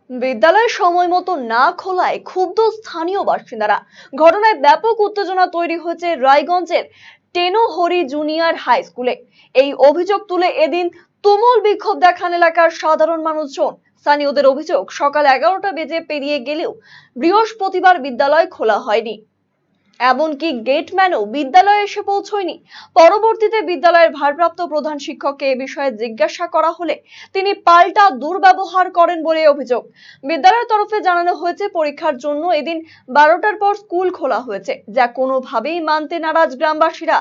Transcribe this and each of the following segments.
বিদ্যালয় সময় মতো না খোলায় ক্ষুব্ধ স্থানীয় বাসিন্দারা। ঘটনায় ব্যাপক উত্তেজনা তৈরি হয়েছে রায়গঞ্জের টেনোহরি জুনিয়র হাই স্কুলে। এই অভিযোগ তুলে এদিন তুমুল বিক্ষোভ দেখান এলাকার সাধারণ মানুষজন। স্থানীয়দের অভিযোগ, সকাল 11টা বেজে পেরিয়ে গেলেও বৃহস্পতিবার বিদ্যালয় খোলা হয়নি, এমনকি গেটম্যানও বিদ্যালয়ে এসে পৌঁছয়নি। পরবর্তীতে বিদ্যালয়ের ভারপ্রাপ্ত প্রধান শিক্ষককে এ বিষয়ে জিজ্ঞাসা করা হলে তিনি পাল্টা দুর্ব্যবহার করেন বলে অভিযোগ। বিদ্যালয়ের তরফে জানানো হয়েছে, পরীক্ষার জন্য এদিন 12টার পর স্কুল খোলা হয়েছে, যা কোনোভাবেই মানতে নারাজ গ্রামবাসীরা।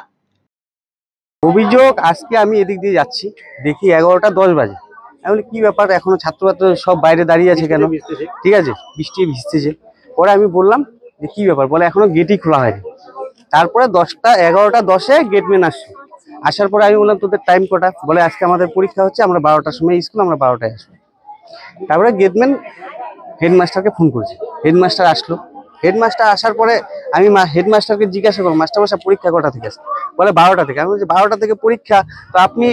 অভিযোগ, আজকে আমি এদিক দিয়ে যাচ্ছি, দেখি 11টা 10 বাজে। আমি কি ব্যাপার, এখনো ছাত্রছাত্রী সব বাইরে দাঁড়িয়ে আছে কেন? ঠিক আছে, বৃষ্টি ভিজতেছে। পরে আমি বললাম যে কি ব্যাপার, বলে এখনো গেটই খোলা হয়নি। তারপরে 11টা 10-এ গেটম্যান আসছে। আসার পরে আমি বললাম তোদের টাইম কটা? বলে আজকে আমাদের পরীক্ষা হচ্ছে, আমরা 12টার সময় স্কুল, আমরা 12টায় আসবো। তারপরে গেটম্যান হেডমাস্টারকে ফোন করেছে, হেডমাস্টার আসলো। হেডমাস্টার আসার পরে আমি হেডমাস্টারকে জিজ্ঞাসা করলাম, মাস্টারমশাই পরীক্ষা কটা থেকে আসছে? বলে 12টা থেকে। আমি বলছি 12টা থেকে পরীক্ষা, তো আপনি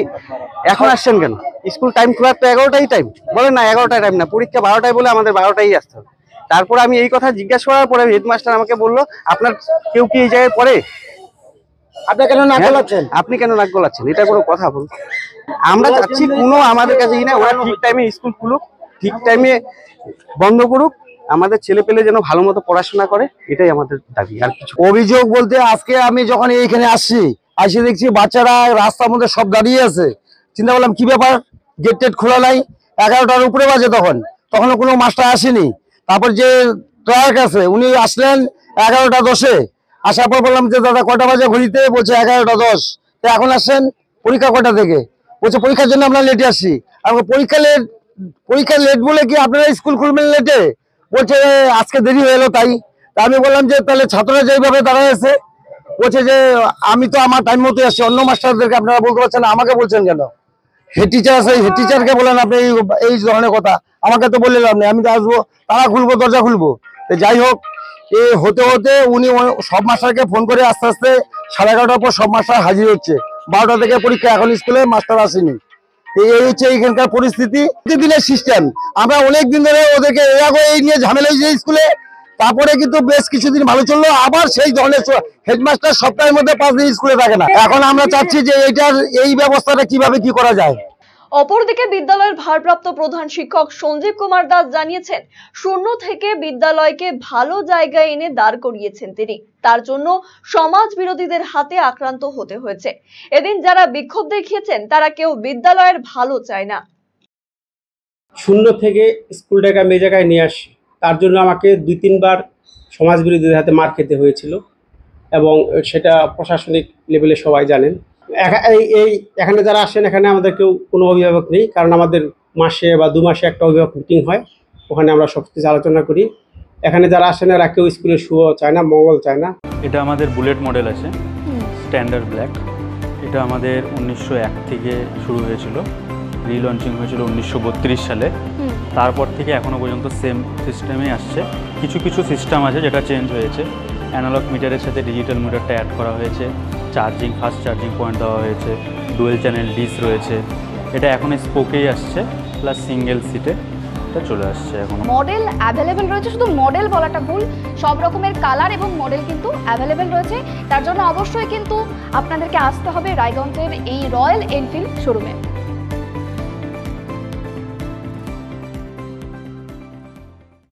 এখন আসছেন কেন? স্কুল টাইম খোলার তো 11টাই টাইম। বলে না, 11টায় টাইম না, পরীক্ষা 12টায়, বলে আমাদের 12টাই আসতে হবে। তারপরে আমি এই কথা জিজ্ঞাসা করার পরে হেডমাস্টার আমাকে বললো, আপনার কেউ কি এই জায়গায় পড়ে? আপনি কেন নাক গলাচ্ছেন? আপনি কেন নাক গলাচ্ছেন? এটা কোনো কথা বলুন? আমরা চাচ্ছি কোনো আমাদের কাছে কি না, ওরা ঠিক টাইমে স্কুল খুলুক, ঠিক টাইমে বন্ধ করুক, আমাদের ছেলে পেলে যেন ভালো মতো পড়াশোনা করে, এটাই আমাদের দাবি। আর কিছু অভিযোগ বলতে, আজকে আমি যখন এইখানে আসছি, দেখছি বাচ্চারা রাস্তার মধ্যে সব দাঁড়িয়ে আছে। চিন্তা করলাম কি ব্যাপার, গেট টেট খোলা নাই। 11টার উপরে বাজে, তখনও কোনো মাস্টার আসেনি। তারপর যে ট্রাক আছে উনি আসলেন 11টা 10-এ। আসার পর বললাম যে দাদা কটা বাজে ঘড়িতে? বলছে 11টা 10। তো এখন আসছেন পরীক্ষা কটা থেকে? বলছে পরীক্ষার জন্য আমরা লেটে আসছি। আর পরীক্ষা লেট বলে কি আপনারা স্কুল খুলবেন লেটে? বলছে আজকে দেরি হয়ে এলো তাই। আমি বললাম যে তাহলে ছাত্ররা যেভাবে দাঁড়ায় আছে, বলছে যে আমি তো আমার টাইম মতো আসছি, অন্য মাস্টারদেরকে আপনারা বলতে পারছেন না, আমাকে বলছেন কেন? হেড টিচার আছে, হেড টিচারকে বলেন আপনি এই ধরনের কথা, আমাকে তো বললেন আপনি। আমি তো আসবো, তারা খুলবো, দরজা খুলবো। যাই হোক, এই হতে হতে উনি সব মাস্টারকে ফোন করে আস্তে আস্তে 11:30টার পর সব মাস্টার হাজির হচ্ছে। 12টা থেকে পরীক্ষা, এখন স্কুলে মাস্টার আসেনি। এই হচ্ছে এইখানকার পরিস্থিতি, প্রতিদিনের সিস্টেম। আমরা অনেক দিন ধরে ওদেরকে এই নিয়ে ঝামেলা হয়েছে স্কুলে। তারপরে কিন্তু বেশ কিছুদিন ভালো চললো, আবার সেই ধরনের হেডমাস্টার সপ্তাহের মধ্যে 5 দিন স্কুলে থাকে না। এখন আমরা চাচ্ছি যে এই ব্যবস্থাটা কিভাবে কি করা যায়। অপরদিকে বিদ্যালয়ের ভারপ্রাপ্ত প্রধান শিক্ষক সঞ্জীব কুমার দাস জানিয়েছেন, শূন্য থেকে বিদ্যালয়কে ভালো জায়গায় এনে দাঁড় করিয়েছেন তিনি। তার জন্য সমাজ বিরোধীদের হাতে আক্রান্ত হতে হয়েছে। এদিন যারা বিক্ষোভ দেখিয়েছেন তারা কেউ বিদ্যালয়ের ভালো চায় না। শূন্য থেকে স্কুলটাকে আমি এই জায়গায় নিয়ে আসি, তার জন্য আমাকে 2-3 বার সমাজ বিরোধীদের হাতে মার খেতে হয়েছিল, এবং সেটা প্রশাসনিক লেভেলে সবাই জানেন। এখানে যারা আসেন, এখানে আমাদের কেউ কোনো অভিভাবক নেই, কারণ আমাদের মাসে বা 2 মাসে একটা অভিভাবক মিটিং হয়, ওখানে আমরা সব কিছু আলোচনা করি। এখানে যারা আসেন এরা কেউ স্কুলের শুভ চায় না, মঙ্গল চায় না। এটা আমাদের বুলেট মডেল আছে, স্ট্যান্ডার্ড ব্ল্যাক। এটা আমাদের 1901 থেকে শুরু হয়েছিল, রিলঞ্চিং হয়েছিল 1932 সালে। তারপর থেকে এখনও পর্যন্ত সেম সিস্টেমে আসছে। কিছু কিছু সিস্টেম আছে যেটা চেঞ্জ হয়েছে, অ্যানালগ মিটারের সাথে ডিজিটাল মিটারটা অ্যাড করা হয়েছে, চার্জিং, ফাস্ট চার্জিং পয়েন্ট দেওয়া হয়েছে, ডুয়েল চ্যানেল ডিস রয়েছে। এটা এখন স্পোকেই আসছে, প্লাস সিঙ্গেল সিটে এটা চলে আসছে। এখন মডেল অ্যাভেলেবেল রয়েছে, শুধু মডেল বলাটা ভুল, সব রকমের কালার এবং মডেল কিন্তু অ্যাভেলেবেল রয়েছে। তার জন্য অবশ্যই কিন্তু আপনাদেরকে আসতে হবে রায়গঞ্জের এই রয়্যাল এনফিল্ড শোরুমে।